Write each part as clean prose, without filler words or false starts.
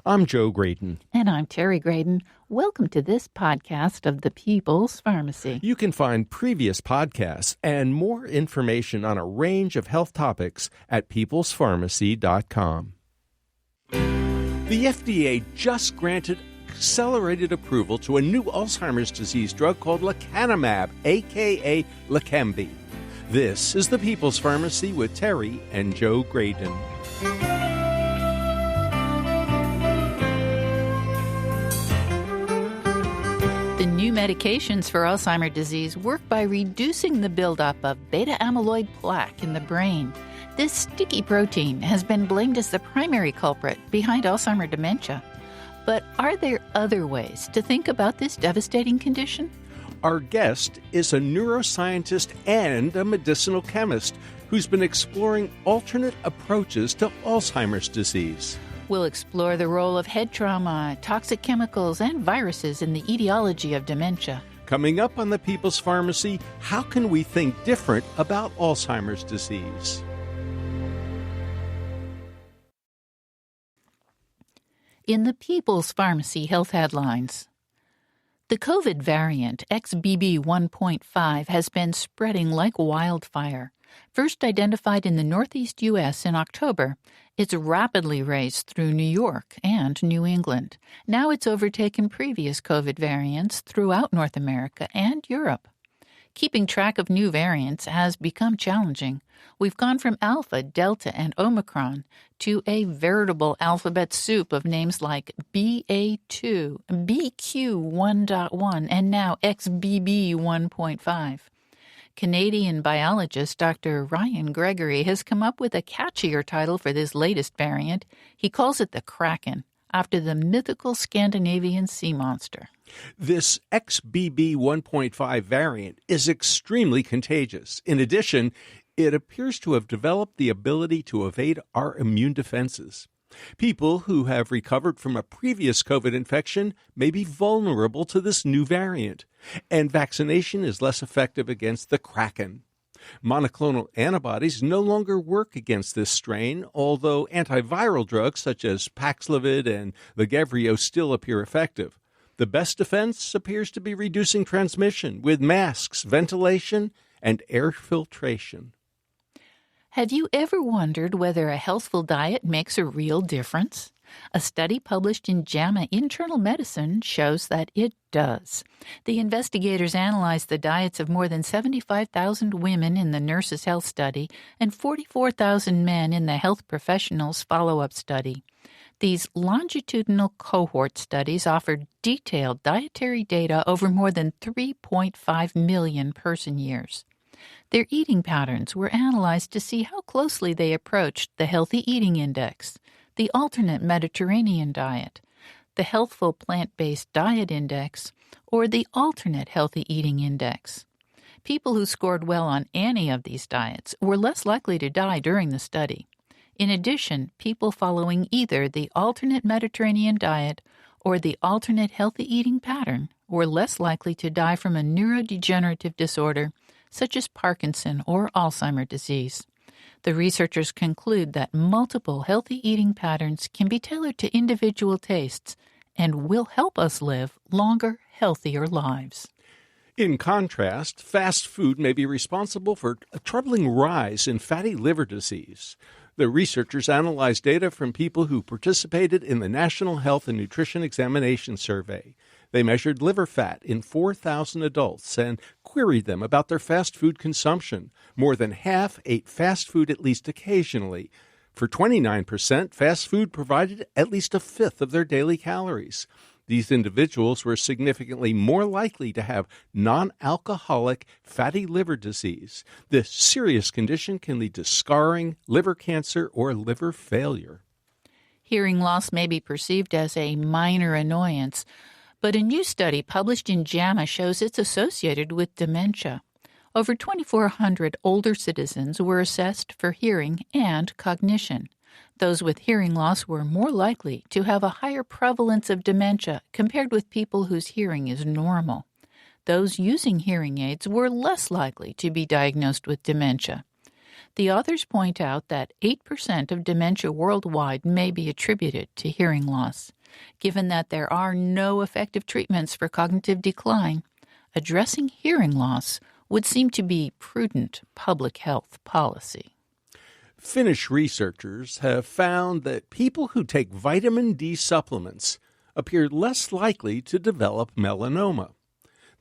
I'm Joe Graydon. And I'm Terry Graydon. Welcome to this podcast of the People's Pharmacy. You can find previous podcasts and more information on a range of health topics at peoplespharmacy.com. The FDA just granted accelerated approval to a new Alzheimer's disease drug called lecanemab, a.k.a. Leqembi. This is the People's Pharmacy with Terry and Joe Graydon. The new medications for Alzheimer's disease work by reducing the buildup of beta-amyloid plaque in the brain. This sticky protein has been blamed as the primary culprit behind Alzheimer's dementia. But are there other ways to think about this devastating condition? Our guest is a neuroscientist and a medicinal chemist who's been exploring alternate approaches to Alzheimer's disease. We'll explore the role of head trauma, toxic chemicals, and viruses in the etiology of dementia. Coming up on the People's Pharmacy, how can we think different about Alzheimer's disease? In the People's Pharmacy Health Headlines, the COVID variant XBB.1.5 has been spreading like wildfire. First identified in the Northeast U.S. in October, it's rapidly raced through New York and New England. Now it's overtaken previous COVID variants throughout North America and Europe. Keeping track of new variants has become challenging. We've gone from Alpha, Delta, and Omicron to a veritable alphabet soup of names like BA2, BQ1.1, and now XBB.1.5. Canadian biologist Dr. Ryan Gregory has come up with a catchier title for this latest variant. He calls it the Kraken, after the mythical Scandinavian sea monster. This XBB.1.5 variant is extremely contagious. In addition, it appears to have developed the ability to evade our immune defenses. People who have recovered from a previous COVID infection may be vulnerable to this new variant, and vaccination is less effective against the Kraken. Monoclonal antibodies no longer work against this strain, although antiviral drugs such as Paxlovid and Lagevrio still appear effective. The best defense appears to be reducing transmission with masks, ventilation, and air filtration. Have you ever wondered whether a healthful diet makes a real difference? A study published in JAMA Internal Medicine shows that it does. The investigators analyzed the diets of more than 75,000 women in the Nurses' Health Study and 44,000 men in the Health Professionals Follow-Up Study. These longitudinal cohort studies offered detailed dietary data over more than 3.5 million person-years. Their eating patterns were analyzed to see how closely they approached the Healthy Eating Index, the alternate Mediterranean diet, the Healthful Plant-Based Diet Index, or the alternate Healthy Eating Index. People who scored well on any of these diets were less likely to die during the study. In addition, people following either the alternate Mediterranean diet or the alternate healthy eating pattern were less likely to die from a neurodegenerative disorder such as Parkinson or Alzheimer's disease. The researchers conclude that multiple healthy eating patterns can be tailored to individual tastes and will help us live longer, healthier lives. In contrast, fast food may be responsible for a troubling rise in fatty liver disease. The researchers analyzed data from people who participated in the National Health and Nutrition Examination Survey. They measured liver fat in 4,000 adults and queried them about their fast food consumption. More than half ate fast food at least occasionally. For 29%, fast food provided at least a fifth of their daily calories. These individuals were significantly more likely to have non-alcoholic fatty liver disease. This serious condition can lead to scarring, liver cancer, or liver failure. Hearing loss may be perceived as a minor annoyance, but a new study published in JAMA shows it's associated with dementia. Over 2,400 older citizens were assessed for hearing and cognition. Those with hearing loss were more likely to have a higher prevalence of dementia compared with people whose hearing is normal. Those using hearing aids were less likely to be diagnosed with dementia. The authors point out that 8% of dementia worldwide may be attributed to hearing loss. Given that there are no effective treatments for cognitive decline, addressing hearing loss would seem to be prudent public health policy. Finnish researchers have found that people who take vitamin D supplements appear less likely to develop melanoma,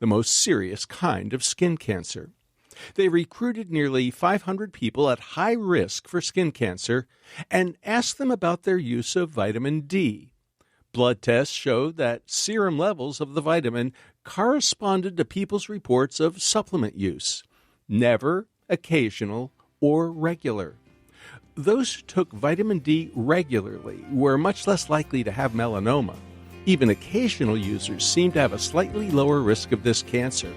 the most serious kind of skin cancer. They recruited nearly 500 people at high risk for skin cancer and asked them about their use of vitamin D. Blood tests showed that serum levels of the vitamin corresponded to people's reports of supplement use, never, occasional, or regular. Those who took vitamin D regularly were much less likely to have melanoma. Even occasional users seem to have a slightly lower risk of this cancer.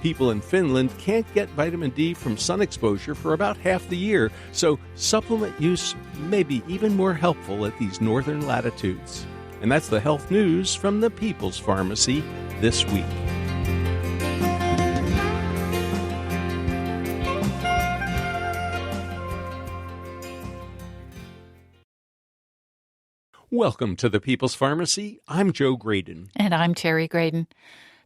People in Finland can't get vitamin D from sun exposure for about half the year, so supplement use may be even more helpful at these northern latitudes. And that's the health news from the People's Pharmacy this week. Welcome to the People's Pharmacy. I'm Joe Graydon. And I'm Terry Graydon.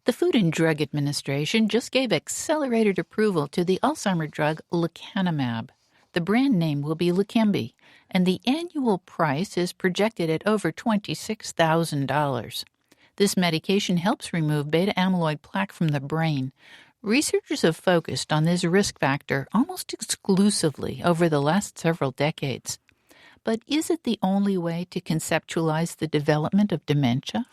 The Food and Drug Administration just gave accelerated approval to the Alzheimer drug lecanemab. The brand name will be Leqembi, and the annual price is projected at over $26,000. This medication helps remove beta-amyloid plaque from the brain. Researchers have focused on this risk factor almost exclusively over the last several decades. But is it the only way to conceptualize the development of dementia?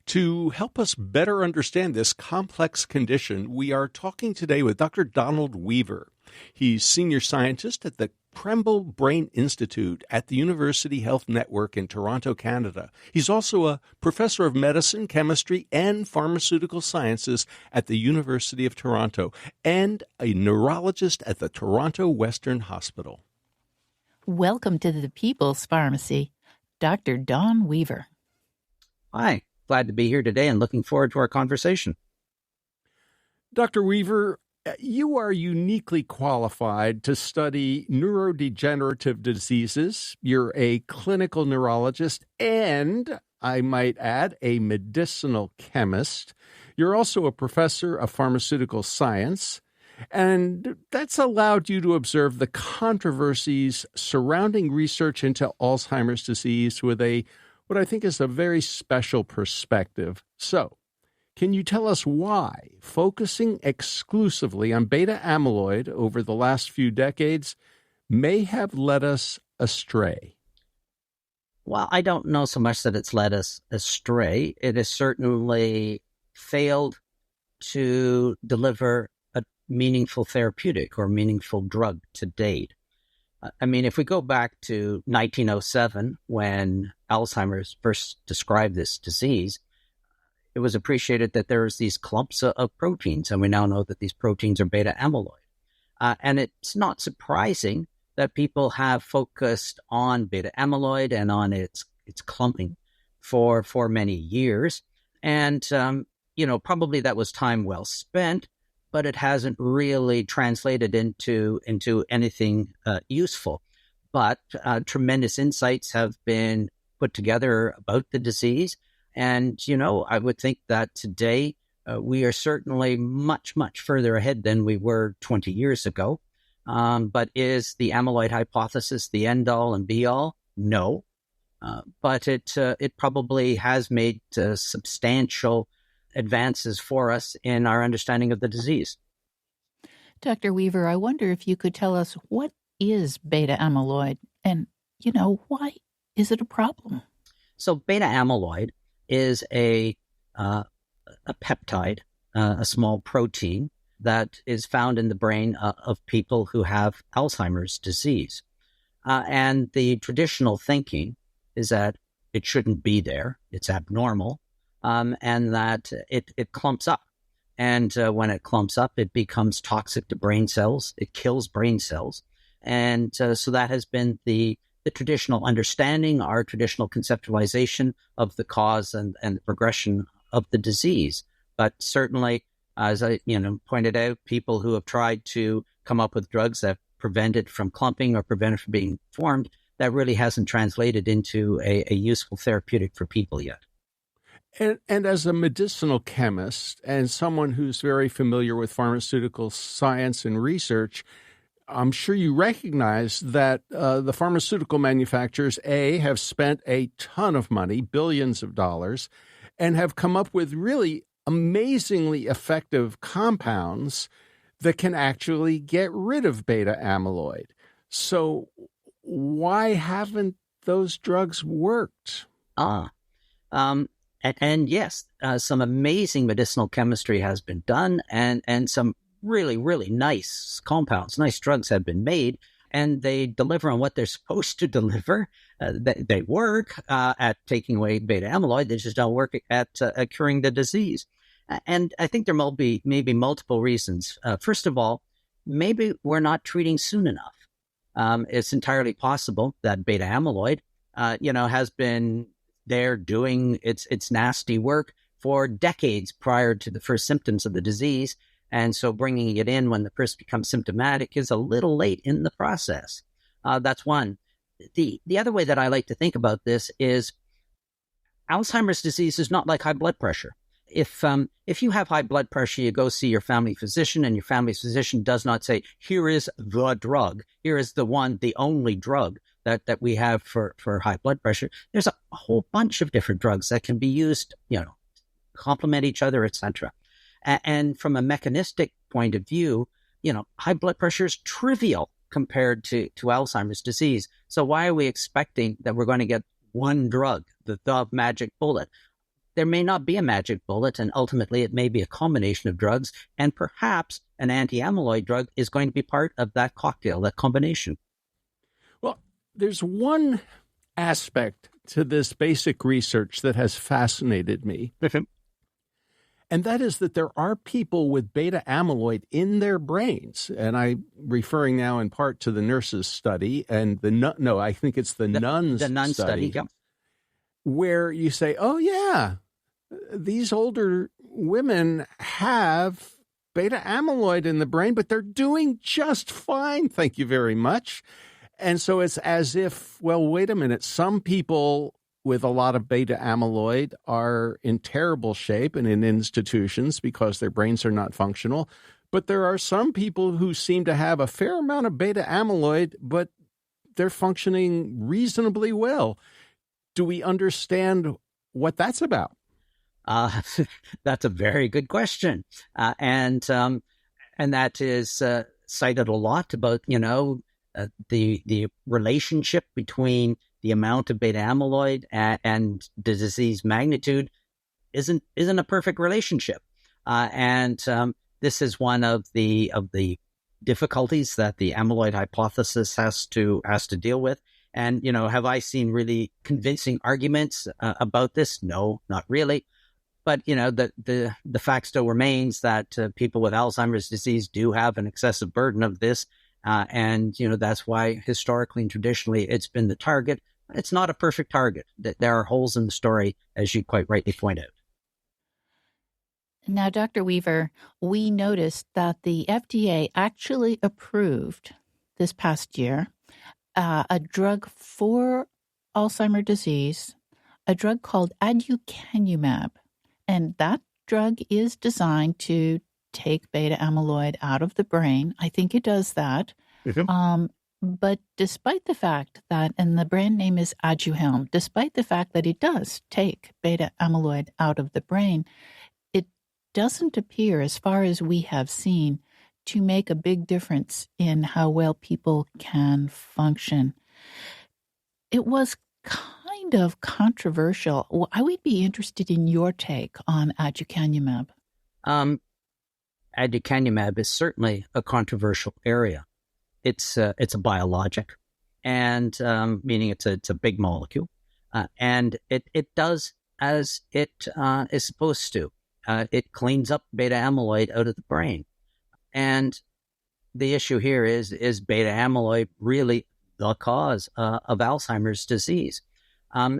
To help us better understand this complex condition, we are talking today with Dr. Donald Weaver. He's senior scientist at the Krembil Brain Institute at the University Health Network in Toronto, Canada. He's also a professor of medicine, chemistry, and pharmaceutical sciences at the University of Toronto, and a neurologist at the Toronto Western Hospital. Welcome to the People's Pharmacy, Dr. Don Weaver. Hi, glad to be here today and looking forward to our conversation. Dr. Weaver, you are uniquely qualified to study neurodegenerative diseases. You're a clinical neurologist and, I might add, a medicinal chemist. You're also a professor of pharmaceutical science. And that's allowed you to observe the controversies surrounding research into Alzheimer's disease with what I think is a very special perspective. So, can you tell us why focusing exclusively on beta amyloid over the last few decades may have led us astray? Well, I don't know so much that it's led us astray. It has certainly failed to deliver meaningful therapeutic or meaningful drug to date. I mean, if we go back to 1907, when Alzheimer's first described this disease, it was appreciated that there's these clumps of proteins, and we now know that these proteins are beta amyloid. And it's not surprising that people have focused on beta amyloid and on its clumping for many years. And, probably that was time well spent, but it hasn't really translated into anything useful. But tremendous insights have been put together about the disease. And, I would think that today we are certainly much, much further ahead than we were 20 years ago. But is the amyloid hypothesis the end-all and be-all? No. But it probably has made substantial advances for us in our understanding of the disease. Dr. Weaver, I wonder if you could tell us what is beta amyloid and, why is it a problem? So beta amyloid is a peptide, a small protein that is found in the brain of people who have Alzheimer's disease. And the traditional thinking is that it shouldn't be there, it's abnormal, and that it clumps up. And when it clumps up, it becomes toxic to brain cells. It kills brain cells. And so that has been the traditional understanding, our traditional conceptualization of the cause and the progression of the disease. But certainly, as I pointed out, people who have tried to come up with drugs that prevent it from clumping or prevent it from being formed, that really hasn't translated into a useful therapeutic for people yet. And as a medicinal chemist and someone who's very familiar with pharmaceutical science and research, I'm sure you recognize that the pharmaceutical manufacturers, have spent a ton of money, billions of dollars, and have come up with really amazingly effective compounds that can actually get rid of beta amyloid. So why haven't those drugs worked? And yes, some amazing medicinal chemistry has been done, and some really, really nice compounds, nice drugs have been made, and they deliver on what they're supposed to deliver. They work at taking away beta amyloid. They just don't work at curing the disease. And I think there will be maybe multiple reasons. First of all, maybe we're not treating soon enough. It's entirely possible that beta amyloid, has been there doing its nasty work for decades prior to the first symptoms of the disease. And so bringing it in when the person becomes symptomatic is a little late in the process. That's one. The other way that I like to think about this is Alzheimer's disease is not like high blood pressure. If you have high blood pressure, you go see your family physician, and your family physician does not say, here is the drug, here is the only drug that we have for high blood pressure. There's a whole bunch of different drugs that can be used, complement each other, etc. And from a mechanistic point of view, high blood pressure is trivial compared to Alzheimer's disease. So why are we expecting that we're going to get one drug, the magic bullet? There may not be a magic bullet, and ultimately it may be a combination of drugs, and perhaps an anti-amyloid drug is going to be part of that cocktail, that combination. Well, there's one aspect to this basic research that has fascinated me, and that is that there are people with beta amyloid in their brains. And I'm referring now in part to the nurses' study and I think it's the nuns' study. Yeah. Where you say, oh, yeah, these older women have beta amyloid in the brain, but they're doing just fine. Thank you very much. And so it's as if, well, wait a minute, some people with a lot of beta amyloid are in terrible shape and in institutions because their brains are not functional. But there are some people who seem to have a fair amount of beta amyloid, but they're functioning reasonably well. Do we understand what that's about? That's a very good question. And that is cited a lot about, the relationship between the amount of beta amyloid and the disease magnitude isn't a perfect relationship. And this is one of the difficulties that the amyloid hypothesis has to deal with. And, have I seen really convincing arguments about this? No, not really. But, the fact still remains that people with Alzheimer's disease do have an excessive burden of this. And, that's why historically and traditionally it's been the target. It's not a perfect target. There are holes in the story, as you quite rightly point out. Now, Dr. Weaver, we noticed that the FDA actually approved this past year a drug for Alzheimer's disease, a drug called aducanumab. And that drug is designed to take beta amyloid out of the brain. I think it does that. Mm-hmm. But despite the fact that, and the brand name is Aduhelm, despite the fact that it does take beta amyloid out of the brain, it doesn't appear, as far as we have seen, to make a big difference in how well people can function. It was kind of controversial. I would be interested in your take on aducanumab. Aducanumab is certainly a controversial area. It's a biologic, and meaning it's a big molecule, and it does as it is supposed to. It cleans up beta amyloid out of the brain, and the issue here is beta amyloid really the cause of Alzheimer's disease? I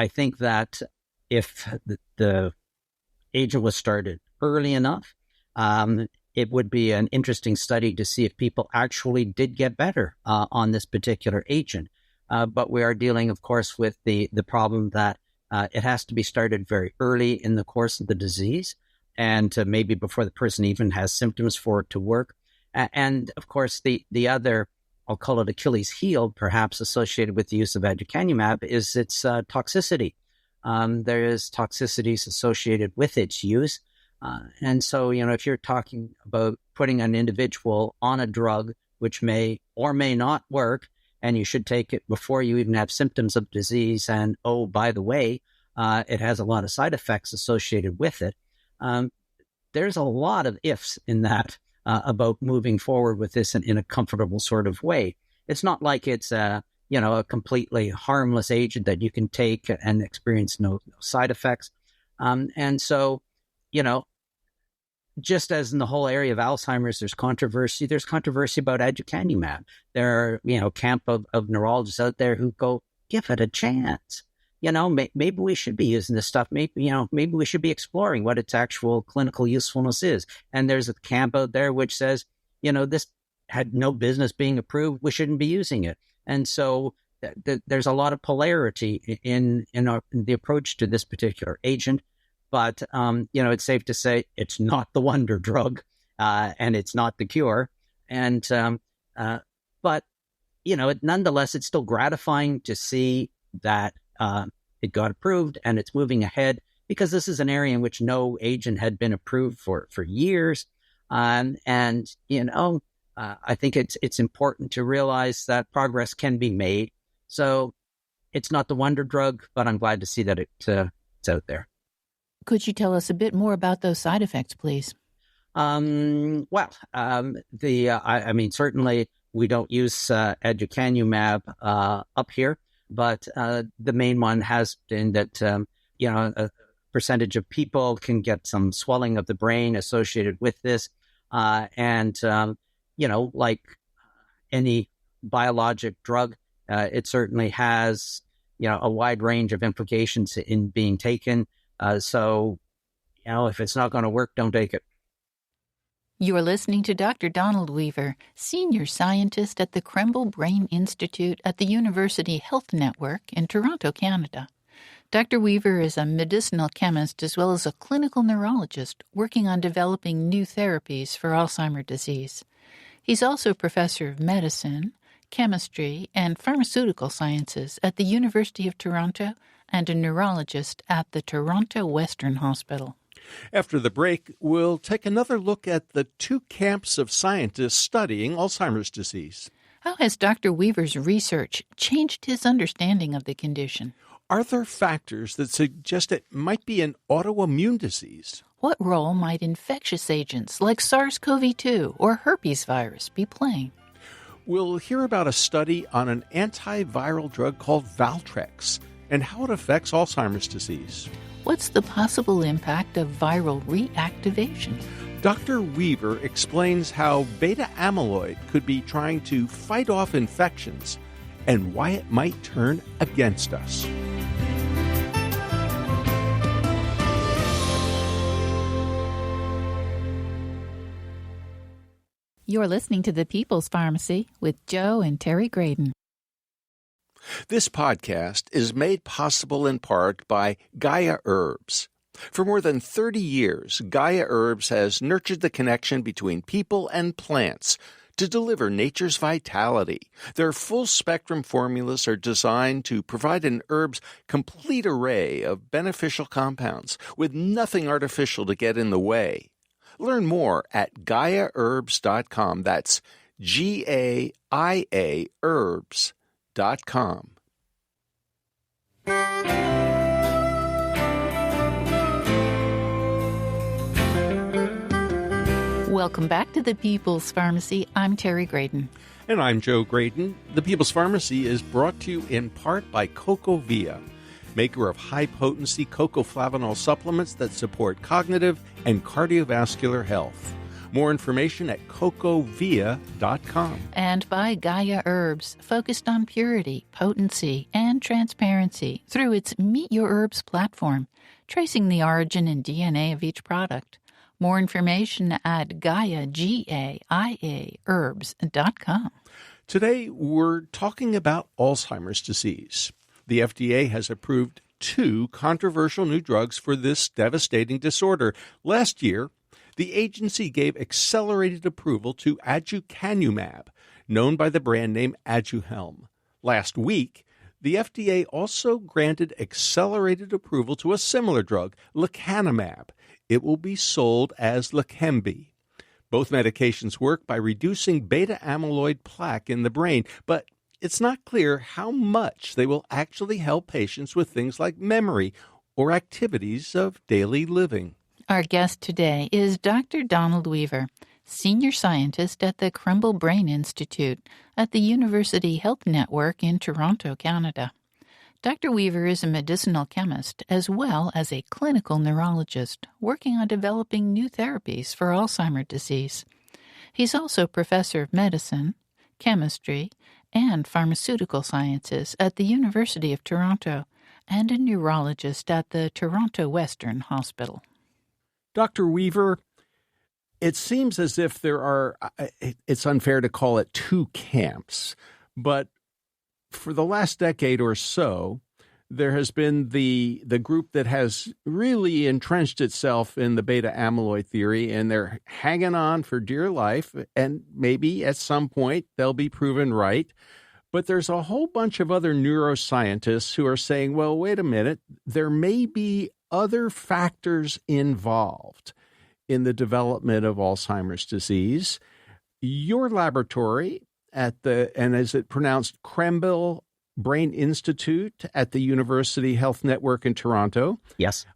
think that if the agent was started early enough, it would be an interesting study to see if people actually did get better on this particular agent. But we are dealing, of course, with the problem that it has to be started very early in the course of the disease, and maybe before the person even has symptoms for it to work. And of course, the other, I'll call it Achilles heel, perhaps associated with the use of aducanumab, is its toxicity. There is toxicities associated with its use. And so, if you're talking about putting an individual on a drug which may or may not work, and you should take it before you even have symptoms of disease, and, oh, by the way, it has a lot of side effects associated with it, there's a lot of ifs in that about moving forward with this in a comfortable sort of way. It's not like it's a completely harmless agent that you can take and experience no side effects. And so, just as in the whole area of Alzheimer's, there's controversy about aducanumab. There are, camp of neurologists out there who go, give it a chance. Maybe we should be using this stuff. Maybe we should be exploring what its actual clinical usefulness is. And there's a camp out there which says, this had no business being approved. We shouldn't be using it. And so there's a lot of polarity in the approach to this particular agent. But, it's safe to say it's not the wonder drug, and it's not the cure. And, but, nonetheless, it's still gratifying to see that it got approved and it's moving ahead, because this is an area in which no agent had been approved for years. I think it's important to realize that progress can be made. So it's not the wonder drug, but I'm glad to see that it's out there. Could you tell us a bit more about those side effects, please? Certainly we don't use aducanumab up here, but the main one has been that, a percentage of people can get some swelling of the brain associated with this. Like any biologic drug, it certainly has, a wide range of implications in being taken. So, if it's not going to work, don't take it. You're listening to Dr. Donald Weaver, Senior Scientist at the Krembil Brain Institute at the University Health Network in Toronto, Canada. Dr. Weaver is a medicinal chemist as well as a clinical neurologist working on developing new therapies for Alzheimer's disease. He's also professor of medicine, chemistry, and pharmaceutical sciences at the University of Toronto and a neurologist at the Toronto Western Hospital. After the break, we'll take another look at the two camps of scientists studying Alzheimer's disease. How has Dr. Weaver's research changed his understanding of the condition? Are there factors that suggest it might be an autoimmune disease? What role might infectious agents like SARS-CoV-2 or herpes virus be playing? We'll hear about a study on an antiviral drug called Valtrex and how it affects Alzheimer's disease. What's the possible impact of viral reactivation? Dr. Weaver explains how beta amyloid could be trying to fight off infections and why it might turn against us. You're listening to The People's Pharmacy with Joe and Terry Graydon. This podcast is made possible in part by Gaia Herbs. For more than 30 years, Gaia Herbs has nurtured the connection between people and plants to deliver nature's vitality. Their full-spectrum formulas are designed to provide an herb's complete array of beneficial compounds with nothing artificial to get in the way. Learn more at GaiaHerbs.com. That's GAIA herbs.com. Welcome back to The People's Pharmacy. I'm Terry Graydon. And I'm Joe Graydon. The People's Pharmacy is brought to you in part by CocoVia, maker of high-potency cocoflavanol supplements that support cognitive and cardiovascular health. More information at cocovia.com. And by Gaia Herbs, focused on purity, potency, and transparency through its Meet Your Herbs platform, tracing the origin and DNA of each product. More information at Gaia, Gaia herbs.com. Today, we're talking about Alzheimer's disease. The FDA has approved 2 controversial new drugs for this devastating disorder. Last year, the agency gave accelerated approval to aducanumab, known by the brand name Aduhelm. Last week, the FDA also granted accelerated approval to a similar drug, lecanemab. It will be sold as Leqembi. Both medications work by reducing beta amyloid plaque in the brain, but it's not clear how much they will actually help patients with things like memory or activities of daily living. Our guest today is Dr. Donald Weaver, Senior Scientist at the Crumble Brain Institute at the University Health Network in Toronto, Canada. Dr. Weaver is a medicinal chemist as well as a clinical neurologist working on developing new therapies for Alzheimer's disease. He's also professor of medicine, chemistry, and pharmaceutical sciences at the University of Toronto and a neurologist at the Toronto Western Hospital. Dr. Weaver, it seems as if there are, it's unfair to call it 2 camps, but for the last decade or so, there has been the group that has really entrenched itself in the beta amyloid theory, and they're hanging on for dear life, and maybe at some point they'll be proven right. But there's a whole bunch of other neuroscientists who are saying, well, wait a minute, there may be other factors involved in the development of Alzheimer's disease. Your laboratory and is it pronounced Crumble Brain Institute at the University Health Network in Toronto? Yes.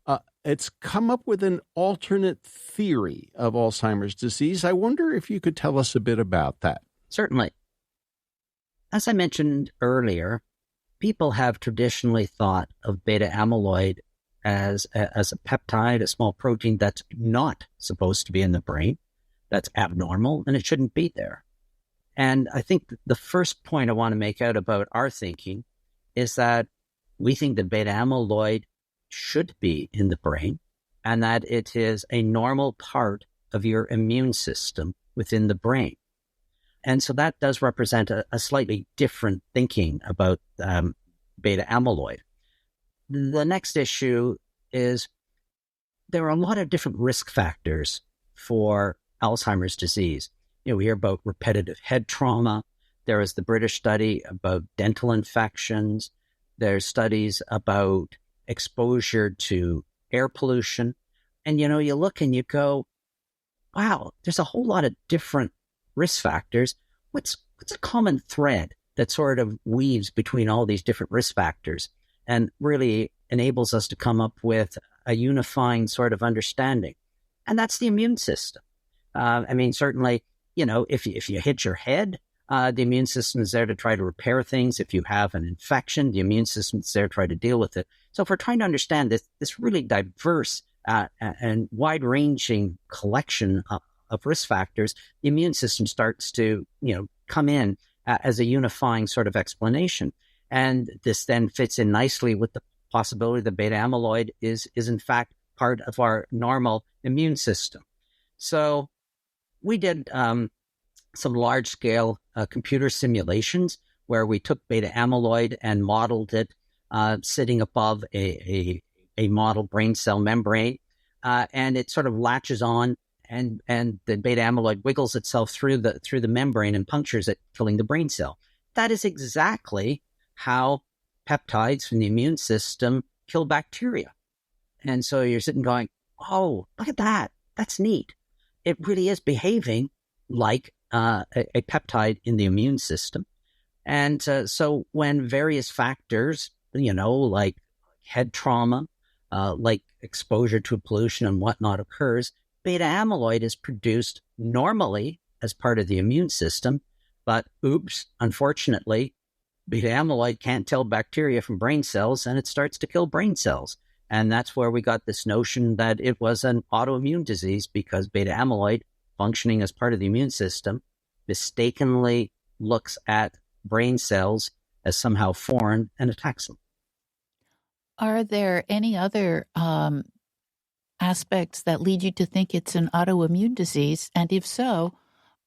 It's come up with an alternate theory of Alzheimer's disease. I wonder if you could tell us a bit about that. Certainly. As I mentioned earlier, people have traditionally thought of beta amyloid as a peptide, a small protein that's not supposed to be in the brain, that's abnormal, and it shouldn't be there. And I think the first point I want to make out about our thinking is that we think that beta amyloid should be in the brain and that it is a normal part of your immune system within the brain. And so that does represent a slightly different thinking about beta amyloid. The next issue is there are a lot of different risk factors for Alzheimer's disease. We hear about repetitive head trauma. There is the British study about dental infections. There's studies about exposure to air pollution. And, you look and you go, wow, there's a whole lot of different risk factors. What's a common thread that sort of weaves between all these different risk factors and really enables us to come up with a unifying sort of understanding? And that's the immune system. Certainly, if you hit your head, the immune system is there to try to repair things. If you have an infection, the immune system is there to try to deal with it. So if we're trying to understand this really diverse and wide-ranging collection of risk factors, the immune system starts to, come in as a unifying sort of explanation. And this then fits in nicely with the possibility that beta amyloid is in fact part of our normal immune system. So we did some large-scale computer simulations where we took beta amyloid and modeled it sitting above a model brain cell membrane, and it sort of latches on, and the beta amyloid wiggles itself through the membrane and punctures it, killing the brain cell. That is exactly how peptides from the immune system kill bacteria. And so you're sitting going, oh, look at that. That's neat. It really is behaving like a peptide in the immune system. And so when various factors, like head trauma, like exposure to pollution and whatnot occurs, beta amyloid is produced normally as part of the immune system. But oops, unfortunately, beta amyloid can't tell bacteria from brain cells, and it starts to kill brain cells. And that's where we got this notion that it was an autoimmune disease, because beta amyloid, functioning as part of the immune system, mistakenly looks at brain cells as somehow foreign and attacks them. Are there any other aspects that lead you to think it's an autoimmune disease? And if so,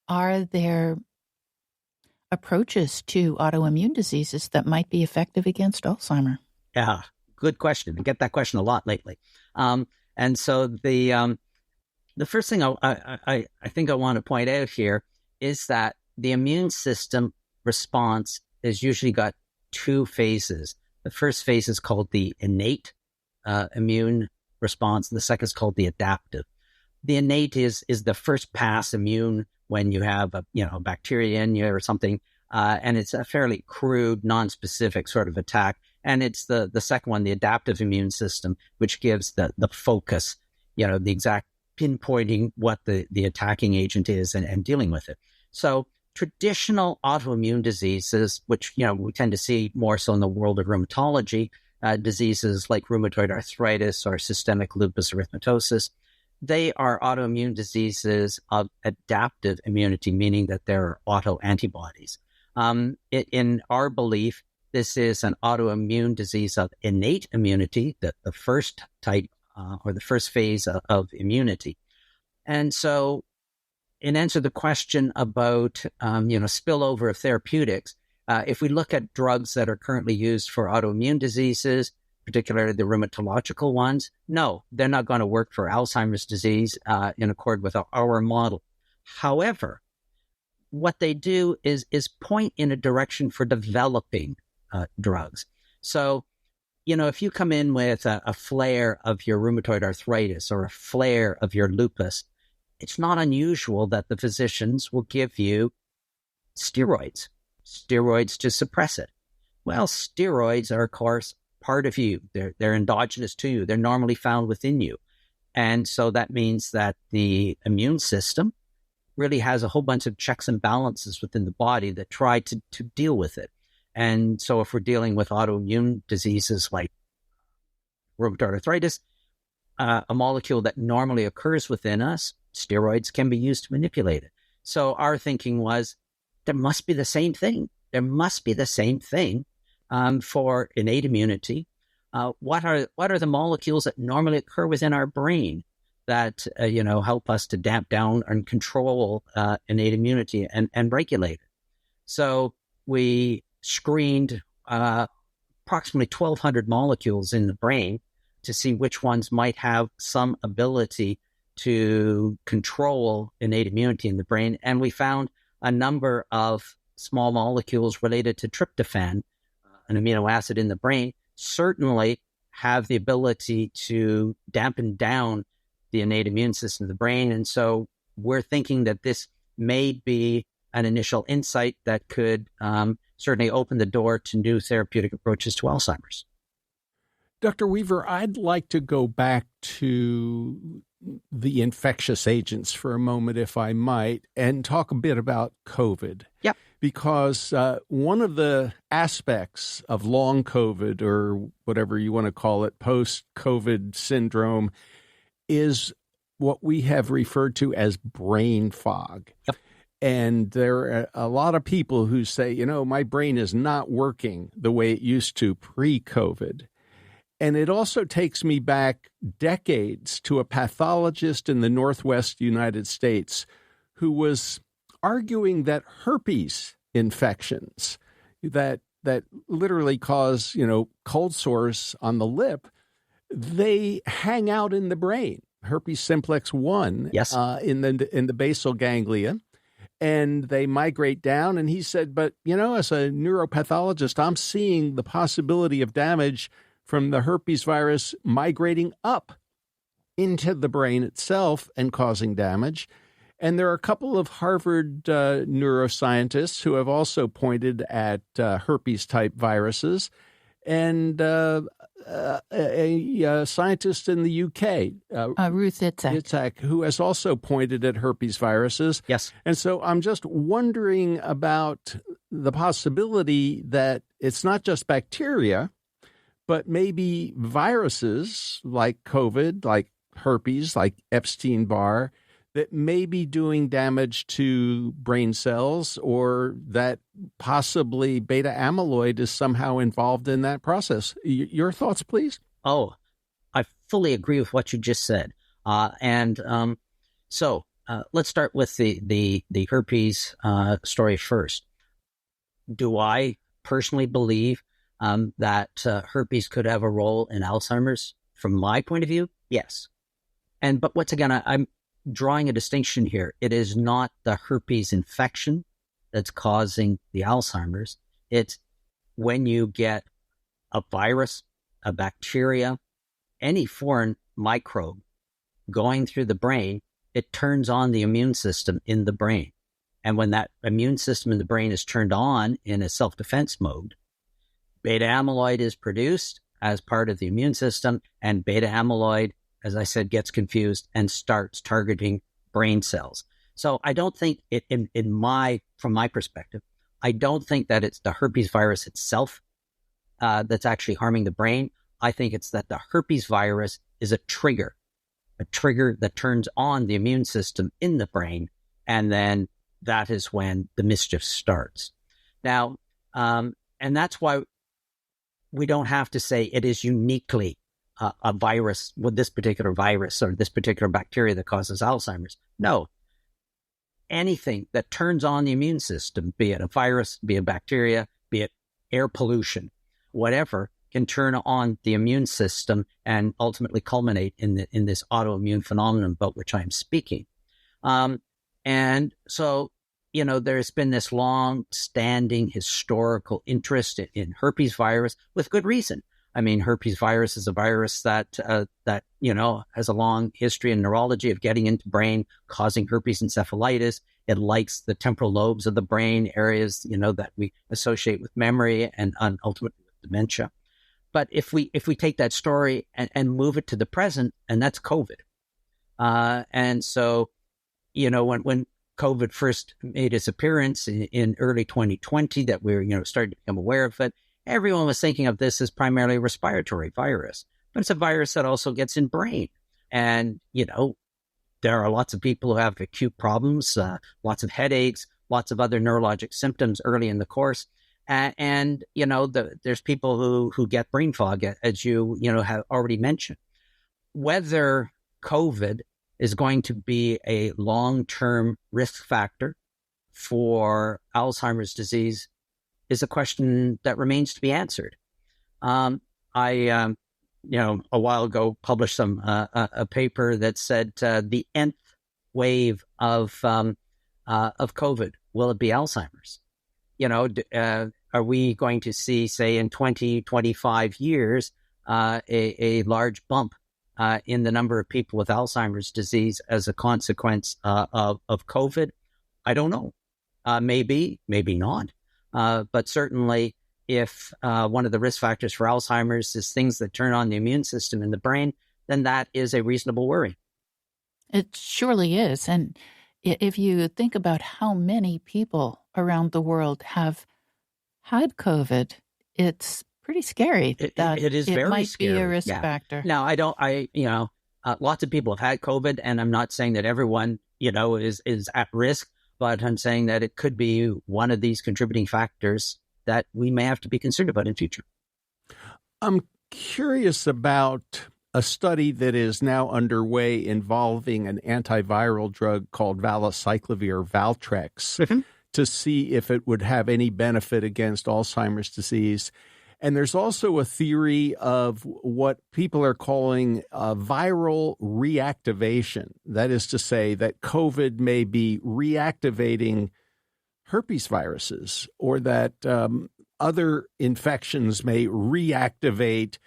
are there approaches to autoimmune diseases that might be effective against Alzheimer? Yeah, good question. I get that question a lot lately. And so the first thing I think I want to point out here is that the immune system response has usually got two phases. The first phase is called the innate immune response, and the second is called the adaptive. The innate is the first pass immune when you have a bacteria in you or something, and it's a fairly crude, non-specific sort of attack. And it's the second one, the adaptive immune system, which gives the focus, the exact pinpointing what the attacking agent is and dealing with it. So traditional autoimmune diseases, which we tend to see more so in the world of rheumatology, diseases like rheumatoid arthritis or systemic lupus erythematosus, they are autoimmune diseases of adaptive immunity, meaning that they're autoantibodies. In our belief, this is an autoimmune disease of innate immunity, the first type or the first phase of immunity. And so in answer to the question about, spillover of therapeutics, if we look at drugs that are currently used for autoimmune diseases, particularly the rheumatological ones, no, they're not going to work for Alzheimer's disease in accord with our model. However, what they do is point in a direction for developing drugs. So, if you come in with a flare of your rheumatoid arthritis or a flare of your lupus, it's not unusual that the physicians will give you steroids to suppress it. Well, steroids are, of course, part of you. They're endogenous to you. They're normally found within you. And so that means that the immune system really has a whole bunch of checks and balances within the body that try to deal with it. And so if we're dealing with autoimmune diseases like rheumatoid arthritis, a molecule that normally occurs within us, steroids, can be used to manipulate it. So our thinking was, there must be the same thing. There must be the same thing for innate immunity. What are the molecules that normally occur within our brain that help us to damp down and control innate immunity and regulate it? So we screened approximately 1,200 molecules in the brain to see which ones might have some ability to control innate immunity in the brain. And we found a number of small molecules related to tryptophan, an amino acid in the brain, certainly have the ability to dampen down the innate immune system of the brain. And so we're thinking that this may be an initial insight that could certainly open the door to new therapeutic approaches to Alzheimer's. Dr. Weaver, I'd like to go back to the infectious agents for a moment, if I might, and talk a bit about COVID. Yep. Because one of the aspects of long COVID, or whatever you want to call it, post-COVID syndrome, is what we have referred to as brain fog. Yep. And there are a lot of people who say, my brain is not working the way it used to pre-COVID. And it also takes me back decades to a pathologist in the Northwest United States who was arguing that herpes infections that literally cause, cold sores on the lip, they hang out in the brain. Herpes simplex 1 yes. In the basal ganglia. And they migrate down. And he said, but, as a neuropathologist, I'm seeing the possibility of damage from the herpes virus migrating up into the brain itself and causing damage. And there are a couple of Harvard neuroscientists who have also pointed at herpes-type viruses. And a scientist in the UK, Ruth Itzhak, who has also pointed at herpes viruses. Yes. And so I'm just wondering about the possibility that it's not just bacteria, but maybe viruses like COVID, like herpes, like Epstein-Barr, that may be doing damage to brain cells, or that possibly beta amyloid is somehow involved in that process. Your thoughts, please? Oh, I fully agree with what you just said. So let's start with the herpes story first. Do I personally believe that herpes could have a role in Alzheimer's? From my point of view, yes. But once again, I'm drawing a distinction here. It is not the herpes infection that's causing the Alzheimer's. It's when you get a virus, a bacteria, any foreign microbe going through the brain, it turns on the immune system in the brain. And when that immune system in the brain is turned on in a self-defense mode, beta amyloid is produced as part of the immune system, and beta amyloid, as I said, gets confused and starts targeting brain cells. So I don't think from my perspective, I don't think that it's the herpes virus itself that's actually harming the brain. I think it's that the herpes virus is a trigger that turns on the immune system in the brain, and then that is when the mischief starts. Now, and that's why we don't have to say it is uniquely a virus with this particular virus or this particular bacteria that causes Alzheimer's. No. Anything that turns on the immune system, be it a virus, be it a bacteria, be it air pollution, whatever, can turn on the immune system and ultimately culminate in this autoimmune phenomenon about which I'm speaking. And so, there's been this long-standing historical interest in herpes virus with good reason. I mean, herpes virus is a virus that has a long history in neurology of getting into brain, causing herpes encephalitis. It likes the temporal lobes of the brain, areas, that we associate with memory and ultimately with dementia. But if we take that story and move it to the present, and that's COVID. And so, when COVID first made its appearance in early 2020, that we're, starting to become aware of it, everyone was thinking of this as primarily a respiratory virus, but it's a virus that also gets in brain. And, there are lots of people who have acute problems, lots of headaches, lots of other neurologic symptoms early in the course. And there's people who get brain fog, as you have already mentioned. Whether COVID is going to be a long-term risk factor for Alzheimer's disease is a question that remains to be answered. I a while ago published a paper that said the nth wave of COVID, will it be Alzheimer's? Are we going to see, say, in 20, 25 years, a large bump in the number of people with Alzheimer's disease as a consequence of COVID? I don't know. Maybe not. But certainly, if one of the risk factors for Alzheimer's is things that turn on the immune system in the brain, then that is a reasonable worry. It surely is. And if you think about how many people around the world have had COVID, it's pretty scary that it is very might scary. Be a risk factor. Now, lots of people have had COVID, and I'm not saying that everyone, is at risk, but I'm saying that it could be one of these contributing factors that we may have to be concerned about in future. I'm curious about a study that is now underway involving an antiviral drug called valacyclovir, Valtrex, to see if it would have any benefit against Alzheimer's disease. And there's also a theory of what people are calling viral reactivation. That is to say that COVID may be reactivating herpes viruses, or that other infections may reactivate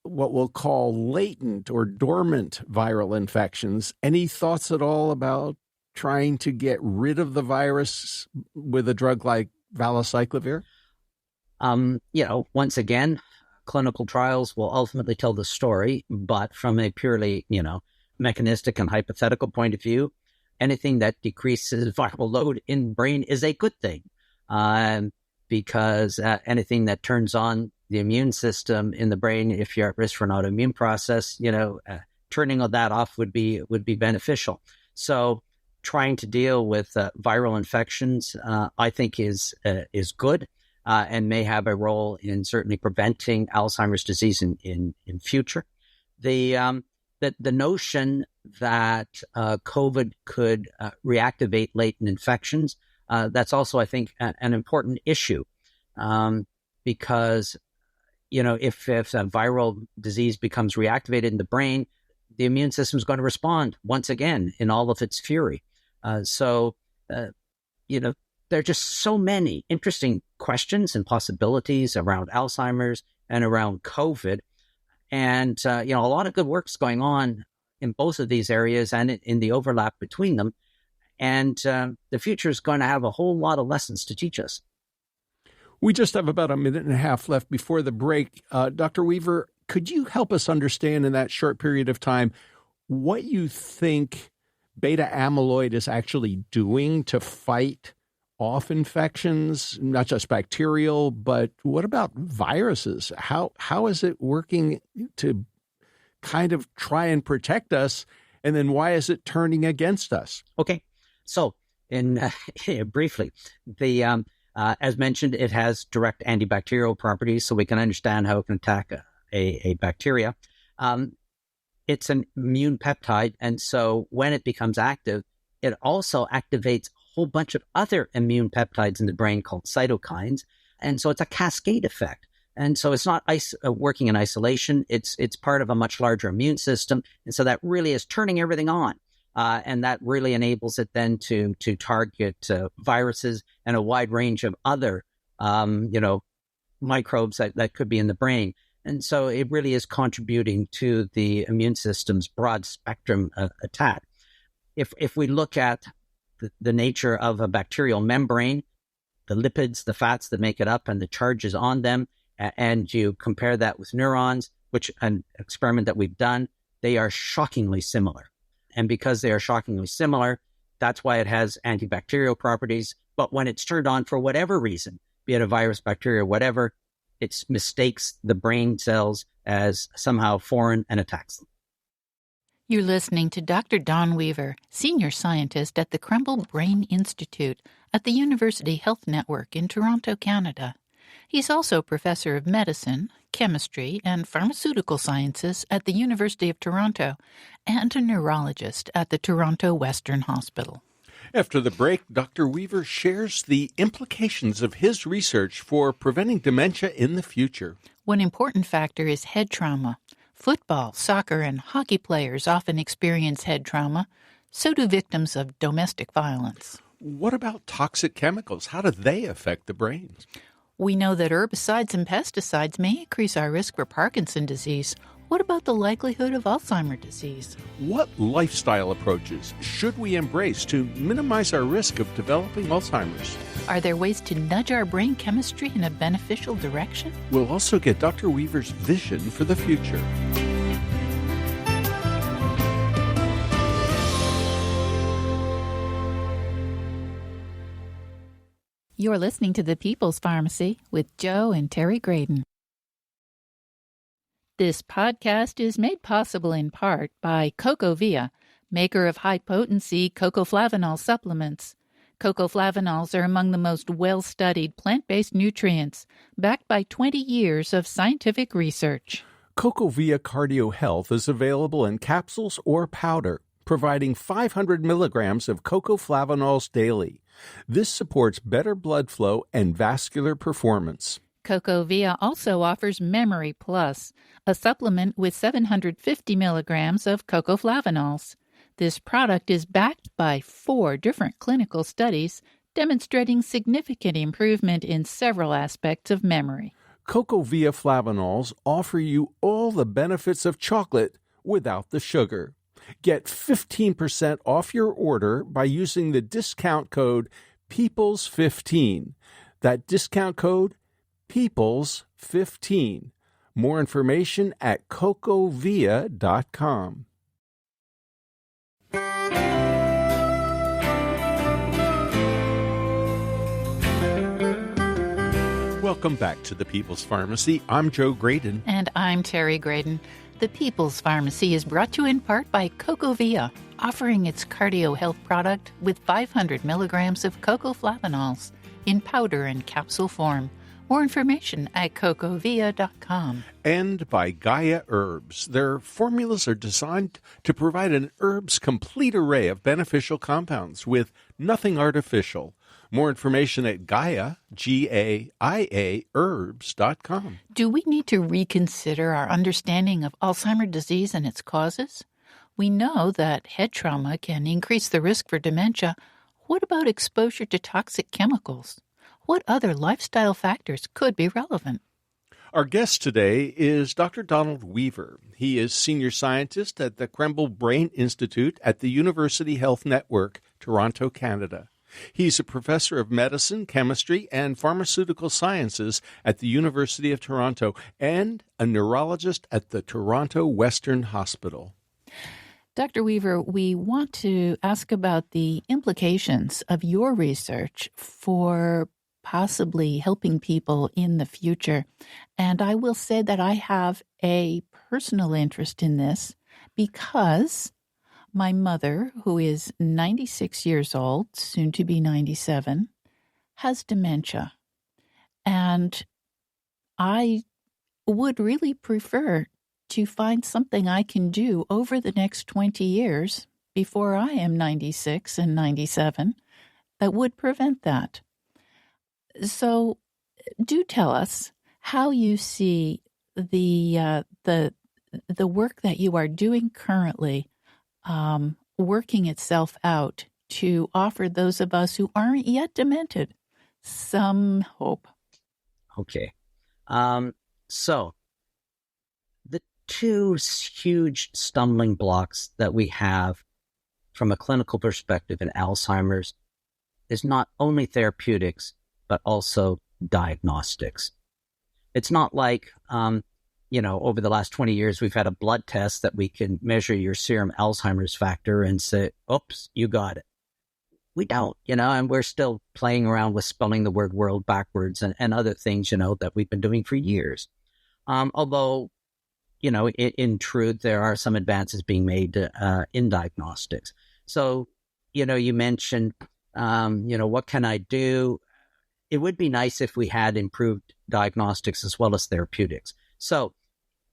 what we'll call latent or dormant viral infections. Any thoughts at all about trying to get rid of the virus with a drug like valacyclovir? Once again, clinical trials will ultimately tell the story, but from a purely, mechanistic and hypothetical point of view, anything that decreases viral load in brain is a good thing, because anything that turns on the immune system in the brain, if you're at risk for an autoimmune process, turning that off would be beneficial. So trying to deal with viral infections, I think is good. And may have a role in certainly preventing Alzheimer's disease in future. The notion that COVID could reactivate latent infections. That's also, I think, an important issue because, if a viral disease becomes reactivated in the brain, the immune system is going to respond once again in all of its fury. There are just so many interesting questions and possibilities around Alzheimer's and around COVID. And, a lot of good work's going on in both of these areas and in the overlap between them. And the future is going to have a whole lot of lessons to teach us. We just have about a minute and a half left before the break. Dr. Weaver, could you help us understand in that short period of time what you think beta amyloid is actually doing to fight off infections, not just bacterial, but what about viruses? How is it working to kind of try and protect us? And then why is it turning against us? Okay. So briefly, as mentioned, it has direct antibacterial properties, so we can understand how it can attack a bacteria. It's an immune peptide, and so when it becomes active, it also activates a whole bunch of other immune peptides in the brain called cytokines, and so it's a cascade effect. And so it's not working in isolation. It's part of a much larger immune system, and so that really is turning everything on. And that really enables it then to target viruses and a wide range of other, microbes that could be in the brain. And so it really is contributing to the immune system's broad spectrum attack. If we look at the nature of a bacterial membrane, the lipids, the fats that make it up, and the charges on them, and you compare that with neurons, which an experiment that we've done, they are shockingly similar. And because they are shockingly similar, that's why it has antibacterial properties. But when it's turned on for whatever reason, be it a virus, bacteria, whatever, it mistakes the brain cells as somehow foreign and attacks them. You're listening to Dr. Don Weaver, Senior Scientist at the Crumble Brain Institute at the University Health Network in Toronto, Canada. He's also Professor of Medicine, Chemistry, and Pharmaceutical Sciences at the University of Toronto and a neurologist at the Toronto Western Hospital. After the break, Dr. Weaver shares the implications of his research for preventing dementia in the future. One important factor is head trauma. Football, soccer, and hockey players often experience head trauma. So do victims of domestic violence. What about toxic chemicals? How do they affect the brain? We know that herbicides and pesticides may increase our risk for Parkinson's disease. What about the likelihood of Alzheimer's disease? What lifestyle approaches should we embrace to minimize our risk of developing Alzheimer's? Are there ways to nudge our brain chemistry in a beneficial direction? We'll also get Dr. Weaver's vision for the future. You're listening to The People's Pharmacy with Joe and Terry Graydon. This podcast is made possible in part by CocoVia, maker of high-potency cocoflavanol supplements. Cocoflavanols are among the most well-studied plant-based nutrients, backed by 20 years of scientific research. CocoVia Cardio Health is available in capsules or powder, providing 500 milligrams of cocoflavanols daily. This supports better blood flow and vascular performance. CocoVia also offers Memory Plus, a supplement with 750 milligrams of cocoflavanols. This product is backed by 4 different clinical studies demonstrating significant improvement in several aspects of memory. CocoVia Flavanols offer you all the benefits of chocolate without the sugar. Get 15% off your order by using the discount code PEOPLES15. That discount code, PEOPLES15. More information at cocovia.com. Welcome back to the People's Pharmacy. I'm Joe Graydon. And I'm Terry Graydon. The People's Pharmacy is brought to you in part by CocoVia, offering its cardio health product with 500 milligrams of cocoflavanols in powder and capsule form. More information at cocovia.com. And by Gaia Herbs. Their formulas are designed to provide an herb's complete array of beneficial compounds with nothing artificial. More information at Gaia, Gaia, herbs.com. Do we need to reconsider our understanding of Alzheimer's disease and its causes? We know that head trauma can increase the risk for dementia. What about exposure to toxic chemicals? What other lifestyle factors could be relevant? Our guest today is Dr. Donald Weaver. He is senior scientist at the Krembil Brain Institute at the University Health Network, Toronto, Canada. He's a professor of medicine, chemistry, and pharmaceutical sciences at the University of Toronto and a neurologist at the Toronto Western Hospital. Dr. Weaver, we want to ask about the implications of your research for possibly helping people in the future. And I will say that I have a personal interest in this because my mother, who is 96 years old, soon to be 97, has dementia. And I would really prefer to find something I can do over the next 20 years before I am 96 and 97 that would prevent that. So do tell us how you see the work that you are doing currently working itself out to offer those of us who aren't yet demented some hope. Okay. So the two huge stumbling blocks that we have from a clinical perspective in Alzheimer's is not only therapeutics, but also diagnostics. It's not like, over the last 20 years, we've had a blood test that we can measure your serum Alzheimer's factor and say, oops, you got it. We don't, and we're still playing around with spelling the word world backwards and other things, that we've been doing for years. Although, in truth, there are some advances being made in diagnostics. So, you mentioned, what can I do? It would be nice if we had improved diagnostics as well as therapeutics. So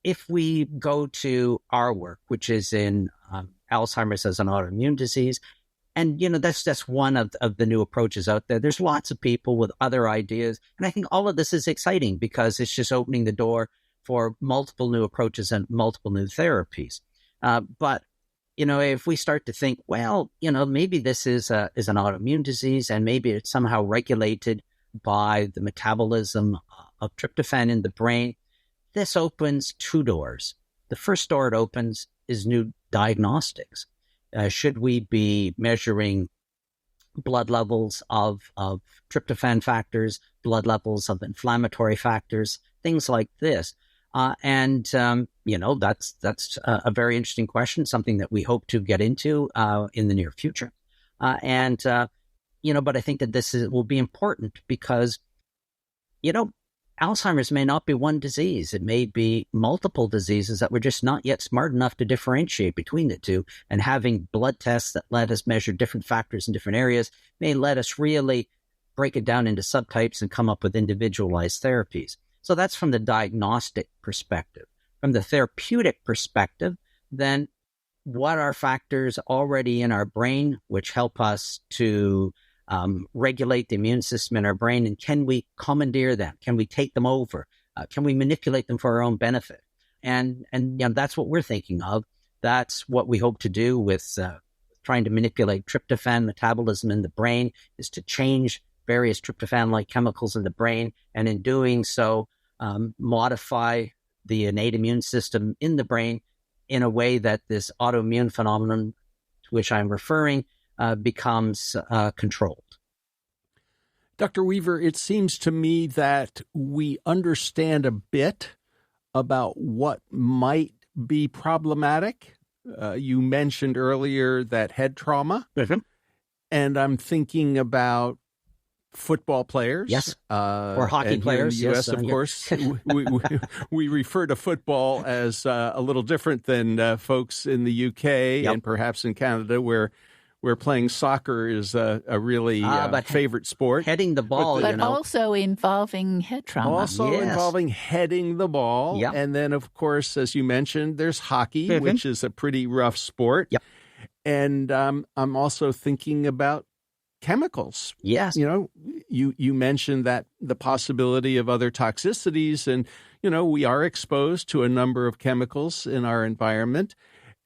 if we go to our work, which is in Alzheimer's as an autoimmune disease, and, that's just one of the new approaches out there. There's lots of people with other ideas. And I think all of this is exciting because it's just opening the door for multiple new approaches and multiple new therapies. But, if we start to think, well, maybe this is an autoimmune disease and maybe it's somehow regulated by the metabolism of tryptophan in the brain, this opens two doors. The first door it opens is new diagnostics. Should we be measuring blood levels of tryptophan factors, blood levels of inflammatory factors, things like this? That's a very interesting question, something that we hope to get into in the near future. But I think that this will be important because, Alzheimer's may not be one disease. It may be multiple diseases that we're just not yet smart enough to differentiate between the two. And having blood tests that let us measure different factors in different areas may let us really break it down into subtypes and come up with individualized therapies. So that's from the diagnostic perspective. From the therapeutic perspective, then what are factors already in our brain which help us to regulate the immune system in our brain, and can we commandeer them? Can we take them over? Can we manipulate them for our own benefit? And that's what we're thinking of. That's what we hope to do with trying to manipulate tryptophan metabolism in the brain, is to change various tryptophan-like chemicals in the brain, and in doing so, modify the innate immune system in the brain in a way that this autoimmune phenomenon to which I'm referring becomes controlled. Dr. Weaver, it seems to me that we understand a bit about what might be problematic. You mentioned earlier that head trauma, and I'm thinking about football players. Yes, or hockey players. In the U.S., of course, we refer to football as a little different than folks in the U.K. and perhaps in Canada, where where playing soccer is a really favorite sport. Heading the ball, but also involving head trauma. Also involving heading the ball. Yep. And then, of course, as you mentioned, there's hockey, which is a pretty rough sport. Yep. And I'm also thinking about chemicals. Yes. You mentioned that the possibility of other toxicities, and, we are exposed to a number of chemicals in our environment.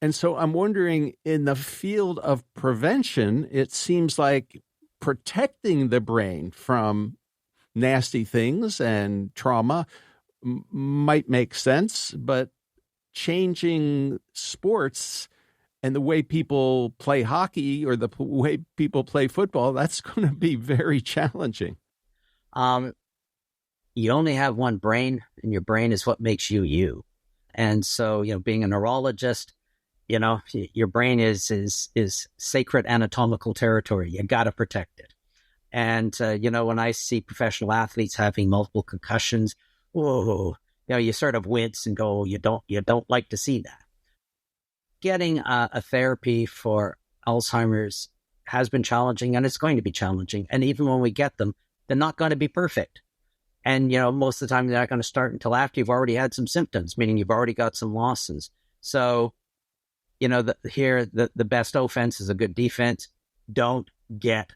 And so I'm wondering, in the field of prevention, it seems like protecting the brain from nasty things and trauma might make sense, but changing sports and the way people play hockey or the way people play football, that's going to be very challenging. You only have one brain, and your brain is what makes you you. And so, being a neurologist, your brain is sacred anatomical territory. You got to protect it. And, when I see professional athletes having multiple concussions, whoa, you sort of wince and go, you don't like to see that. Getting a therapy for Alzheimer's has been challenging, and it's going to be challenging. And even when we get them, they're not going to be perfect. And, most of the time they're not going to start until after you've already had some symptoms, meaning you've already got some losses. So, the best offense is a good defense. Don't get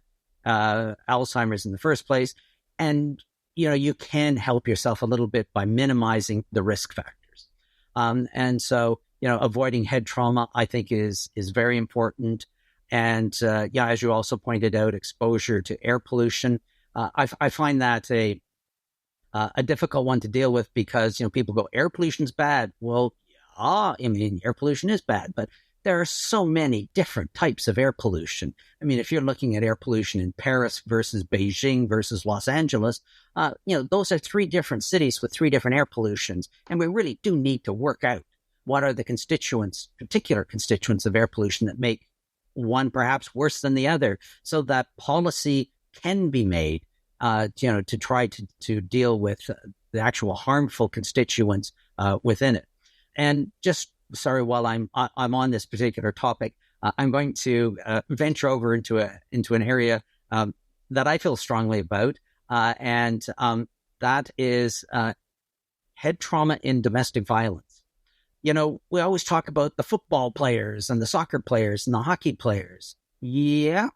Alzheimer's in the first place. And, you can help yourself a little bit by minimizing the risk factors. And so, avoiding head trauma, I think, is very important. And, as you also pointed out, exposure to air pollution. I find that a difficult one to deal with because, people go, air pollution's bad. Well, air pollution is bad, but there are so many different types of air pollution. If you're looking at air pollution in Paris versus Beijing versus Los Angeles, those are three different cities with three different air pollutions. And we really do need to work out what are the particular constituents of air pollution that make one perhaps worse than the other, so that policy can be made, to try to deal with the actual harmful constituents within it. And just while I'm on this particular topic, I'm going to venture over into an area that I feel strongly about, and that is head trauma in domestic violence. We always talk about the football players and the soccer players and the hockey players. Yeah,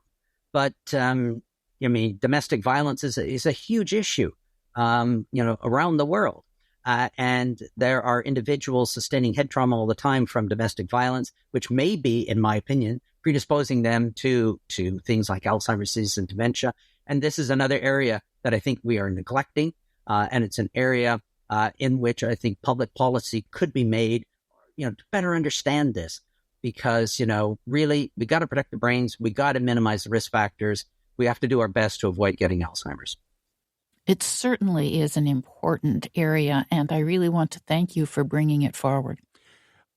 but domestic violence is a huge issue, around the world. And there are individuals sustaining head trauma all the time from domestic violence, which may be, in my opinion, predisposing them to things like Alzheimer's disease and dementia. And this is another area that I think we are neglecting. And it's an area in which I think public policy could be made, to better understand this. Because, really, we got to protect the brains. We got to minimize the risk factors. We have to do our best to avoid getting Alzheimer's. It certainly is an important area, and I really want to thank you for bringing it forward.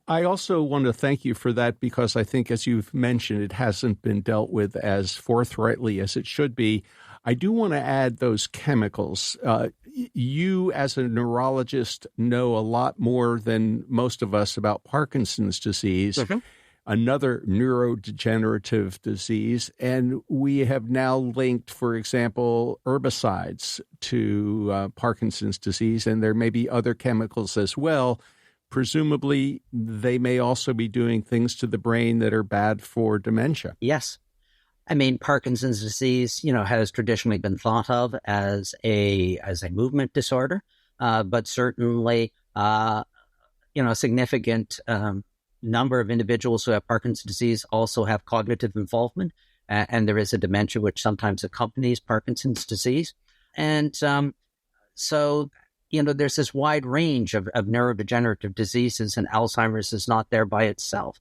I also want to thank you for that because I think, as you've mentioned, it hasn't been dealt with as forthrightly as it should be. I do want to add those chemicals. You, as a neurologist, know a lot more than most of us about Parkinson's disease. Mm-hmm. Another neurodegenerative disease. And we have now linked, for example, herbicides to Parkinson's disease, and there may be other chemicals as well. Presumably, they may also be doing things to the brain that are bad for dementia. Yes. Parkinson's disease, has traditionally been thought of as a movement disorder, but certainly, a significant number of individuals who have Parkinson's disease also have cognitive involvement, and there is a dementia which sometimes accompanies Parkinson's disease. And so, there's this wide range of neurodegenerative diseases, and Alzheimer's is not there by itself.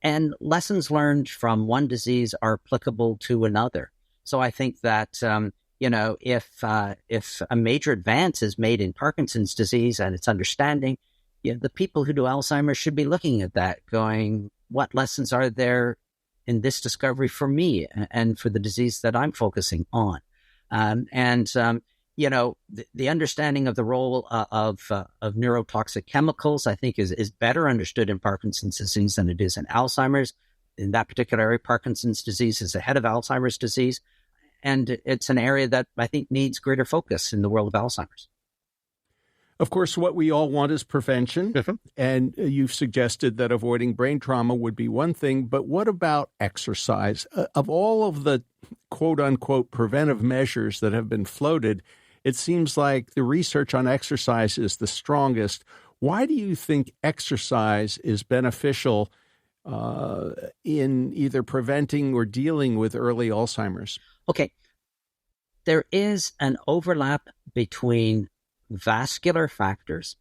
And lessons learned from one disease are applicable to another. So I think that, if a major advance is made in Parkinson's disease and its understanding, the people who do Alzheimer's should be looking at that, going, what lessons are there in this discovery for me and for the disease that I'm focusing on? The understanding of the role of neurotoxic chemicals, I think, is better understood in Parkinson's disease than it is in Alzheimer's. in that particular area, Parkinson's disease is ahead of Alzheimer's disease. And it's an area that I think needs greater focus in the world of Alzheimer's. Of course, what we all want is prevention. Mm-hmm. And you've suggested that avoiding brain trauma would be one thing. But what about exercise? Of all of the quote unquote preventive measures that have been floated, it seems like the research on exercise is the strongest. Why do you think exercise is beneficial in either preventing or dealing with early Alzheimer's? Okay. There is an overlap between vascular factors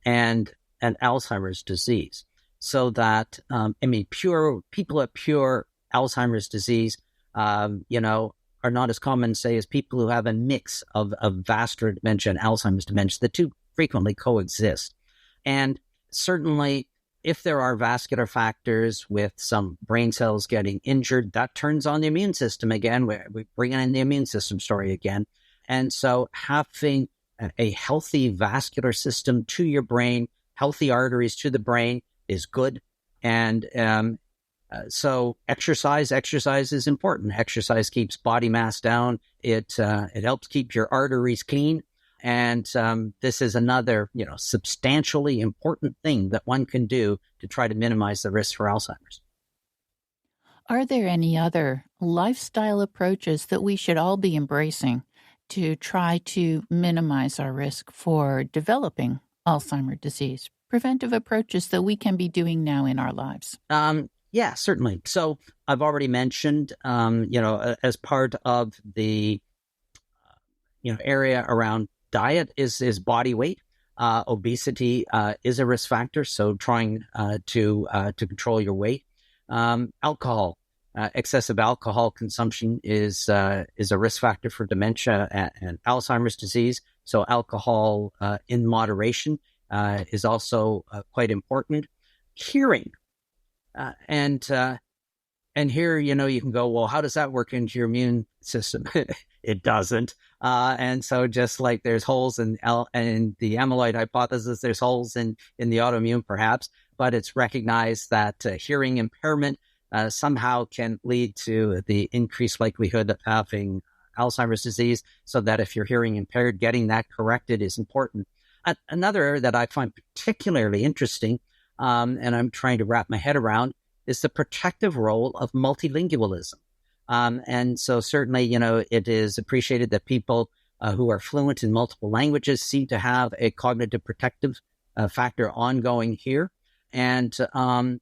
and Alzheimer's disease. So that, pure people with pure Alzheimer's disease, are not as common, say, as people who have a mix of vascular dementia and Alzheimer's dementia. The two frequently coexist. And certainly, if there are vascular factors with some brain cells getting injured, that turns on the immune system again. We bring in the immune system story again. And so having a healthy vascular system to your brain, healthy arteries to the brain is good. And so exercise is important. Exercise keeps body mass down. It helps keep your arteries clean. And this is another, substantially important thing that one can do to try to minimize the risk for Alzheimer's. Are there any other lifestyle approaches that we should all be embracing to try to minimize our risk for developing Alzheimer's disease? Preventive approaches that we can be doing now in our lives? Yeah, certainly. So I've already mentioned, as part of the, area around diet is body weight. Obesity is a risk factor, so trying to control your weight. Alcohol, excessive alcohol consumption is a risk factor for dementia and Alzheimer's disease. So alcohol in moderation is also quite important. Hearing, and here, you can go, well, how does that work into your immune system? It doesn't. And so just like there's holes in the amyloid hypothesis, there's holes in the autoimmune perhaps, but it's recognized that hearing impairment somehow can lead to the increased likelihood of having Alzheimer's disease, so that if you're hearing impaired, getting that corrected is important. Another area that I find particularly interesting, and I'm trying to wrap my head around, is the protective role of multilingualism. And so certainly, it is appreciated that people who are fluent in multiple languages seem to have a cognitive protective factor ongoing here. And so,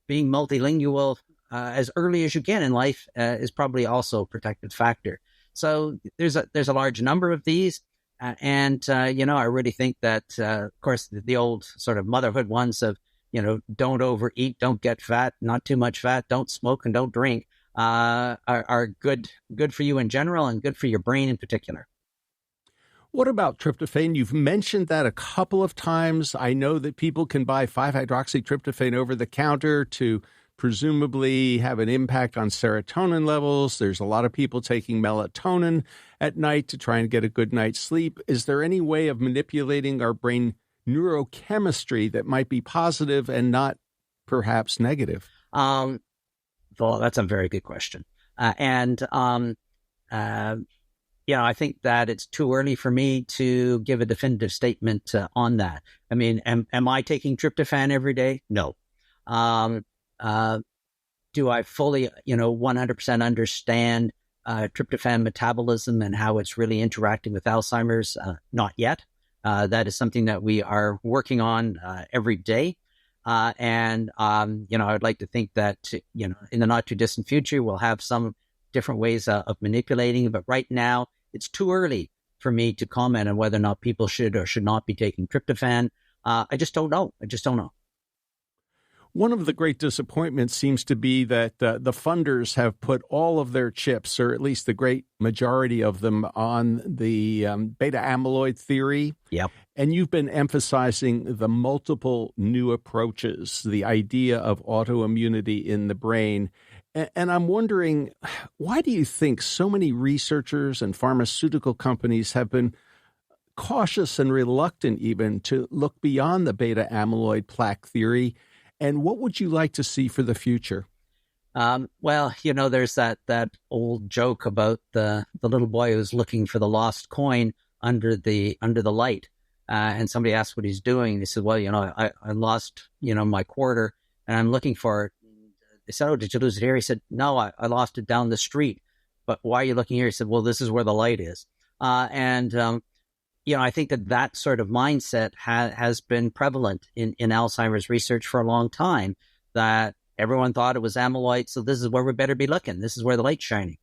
being multilingual as early as you can in life is probably also a protective factor. So there's a large number of these. And I really think that, of course, the old sort of motherhood ones of, don't overeat, don't get fat, not too much fat, don't smoke and don't drink, are good for you in general and good for your brain in particular. What about tryptophan? You've mentioned that a couple of times. I know that people can buy 5-hydroxytryptophan over the counter to presumably have an impact on serotonin levels. There's a lot of people taking melatonin at night to try and get a good night's sleep. Is there any way of manipulating our brain neurochemistry that might be positive and not perhaps negative? Well, that's a very good question. I think that it's too early for me to give a definitive statement on that. I mean, am I taking tryptophan every day? No. Do I fully, 100% understand tryptophan metabolism and how it's really interacting with Alzheimer's? Not yet. That is something that we are working on every day. I would like to think that, in the not too distant future, we'll have some different ways of manipulating it. But right now, it's too early for me to comment on whether or not people should or should not be taking tryptophan. I just don't know. One of the great disappointments seems to be that the funders have put all of their chips, or at least the great majority of them, on the beta amyloid theory. Yep. And you've been emphasizing the multiple new approaches, the idea of autoimmunity in the brain. And I'm wondering, why do you think so many researchers and pharmaceutical companies have been cautious and reluctant even to look beyond the beta amyloid plaque theory And what would you like to see for the future? Well, there's that old joke about the little boy who's looking for the lost coin under the light. And somebody asked what he's doing. He said, well, I lost, my quarter and I'm looking for it. They said, oh, did you lose it here? He said, no, I lost it down the street. But why are you looking here? He said, well, this is where the light is. I think that sort of mindset has been prevalent in Alzheimer's research for a long time, that everyone thought it was amyloid, so this is where we better be looking. This is where the light's shining.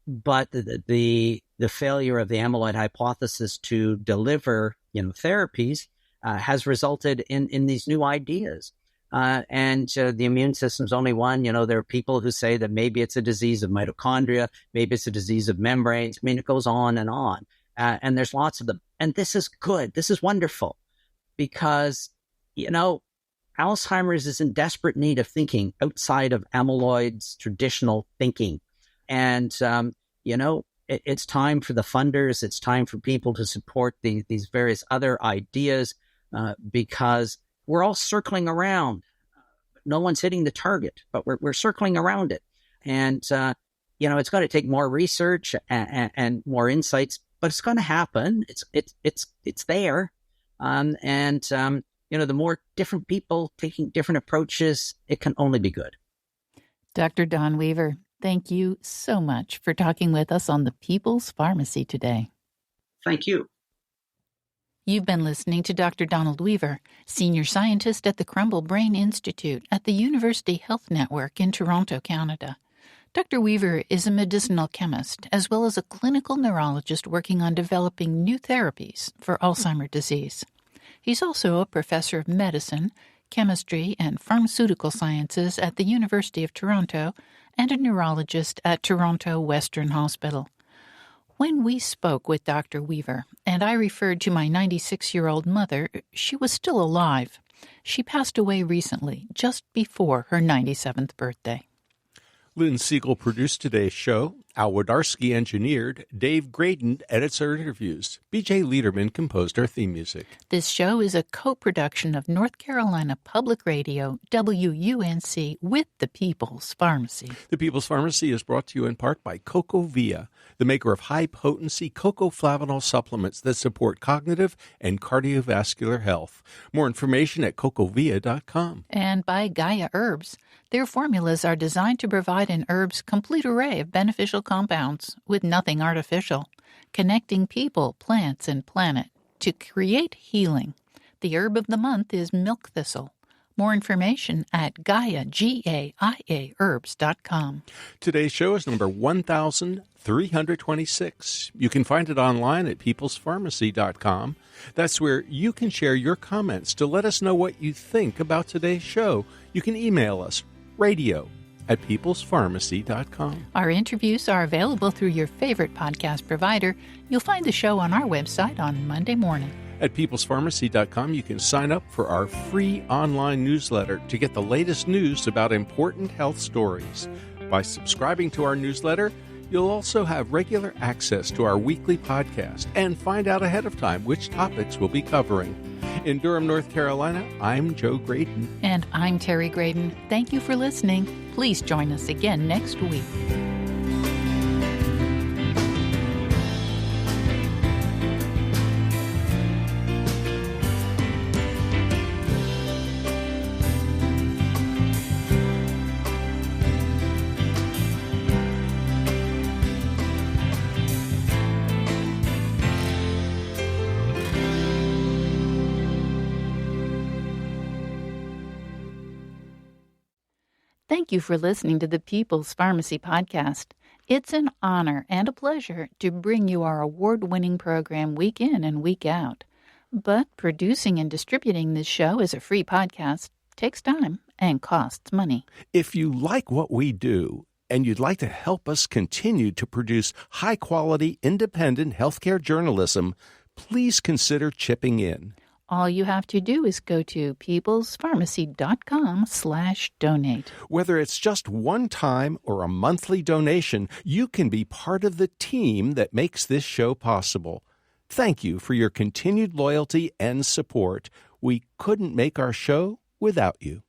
But the failure of the amyloid hypothesis to deliver, therapies has resulted in these new ideas. And the immune system's only one. There are people who say that maybe it's a disease of mitochondria, maybe it's a disease of membranes. I mean, it goes on. And there's lots of them. And this is good. This is wonderful because, Alzheimer's is in desperate need of thinking outside of amyloid's traditional thinking. And, it's time for the funders. It's time for people to support these various other ideas because we're all circling around. No one's hitting the target, but we're circling around it. And, it's going to take more research and more insights, but it's going to happen. It's there. The more different people taking different approaches, it can only be good. Dr. Don Weaver, thank you so much for talking with us on the People's Pharmacy today. Thank you. You've been listening to Dr. Donald Weaver, Senior Scientist at the Crumble Brain Institute at the University Health Network in Toronto, Canada. Dr. Weaver is a medicinal chemist as well as a clinical neurologist working on developing new therapies for Alzheimer's disease. He's also a professor of medicine, chemistry, and pharmaceutical sciences at the University of Toronto and a neurologist at Toronto Western Hospital. When we spoke with Dr. Weaver, and I referred to my 96-year-old mother, she was still alive. She passed away recently, just before her 97th birthday. Lynn Siegel produced today's show. Al Wodarski engineered. Dave Graydon edits our interviews. B.J. Liederman composed our theme music. This show is a co-production of North Carolina Public Radio, WUNC, with the People's Pharmacy. The People's Pharmacy is brought to you in part by CocoVia, the maker of high-potency cocoflavanol supplements that support cognitive and cardiovascular health. More information at cocovia.com. And by Gaia Herbs. Their formulas are designed to provide an herb's complete array of beneficial compounds with nothing artificial, connecting people, plants, and planet to create healing. The herb of the month is milk thistle. More information at Gaia, Gaia herbs.com. Today's show is number 1326. You can find it online at peoplespharmacy.com. That's where you can share your comments to let us know what you think about today's show. You can email us, radio@peoplespharmacy.com. Our interviews are available through your favorite podcast provider. You'll find the show on our website on Monday morning. At peoplespharmacy.com, you can sign up for our free online newsletter to get the latest news about important health stories. By subscribing to our newsletter, you'll also have regular access to our weekly podcast and find out ahead of time which topics we'll be covering. In Durham, North Carolina, I'm Joe Graydon. And I'm Terry Graydon. Thank you for listening. Please join us again next week. Thank you for listening to the People's Pharmacy Podcast. It's an honor and a pleasure to bring you our award-winning program week in and week out. But producing and distributing this show as a free podcast takes time and costs money. If you like what we do and you'd like to help us continue to produce high-quality, independent healthcare journalism, please consider chipping in. All you have to do is go to peoplespharmacy.com/donate. Whether it's just one time or a monthly donation, you can be part of the team that makes this show possible. Thank you for your continued loyalty and support. We couldn't make our show without you.